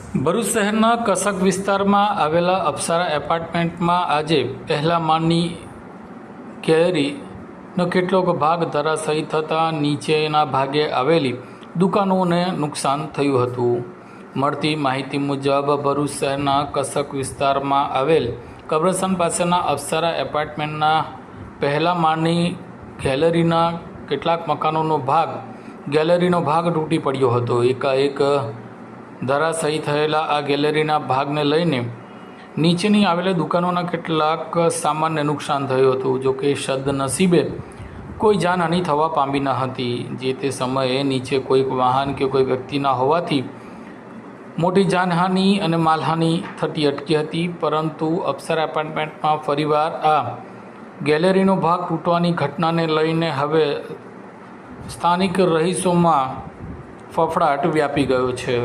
ભરૂચ શહેરના કસક વિસ્તારમાં આવેલા અપ્સરા એપાર્ટમેન્ટમાં આજે પહેલા માળની ગેલેરીનો કેટલોક ભાગ ધરાશાયી થતાં નીચેના ભાગે આવેલી દુકાનોને નુકસાન થયું હતું. મળતી માહિતી મુજબ ભરૂચ શહેરના કસક વિસ્તારમાં આવેલ કબ્રસ્તાન પાસેના અપ્સરા એપાર્ટમેન્ટના પહેલા માળની ગેલેરીના કેટલાક મકાનોનો ગેલેરીનો ભાગ તૂટી પડ્યો હતો. એકાએક ધરાશાયી થયેલા આ ગેલેરીના ભાગને લઈને નીચેની આવેલી દુકાનોના કેટલાક સામાનને નુકસાન થયું હતું. જોકે સદનસીબે કોઈ જાનહાનિ થવા પામી ન હતી. જે તે સમયે નીચે કોઈ વાહન કે કોઈ વ્યક્તિ ના હોવાથી મોટી જાનહાનિ અને માલહાનિ થતી અટકી હતી. પરંતુ અપ્સરા એપાર્ટમેન્ટમાં ફરીવાર આ ગેલેરીનો ભાગ તૂટવાની ઘટનાને લઈને હવે સ્થાનિક રહીશોમાં ફફડાટ વ્યાપી ગયો છે.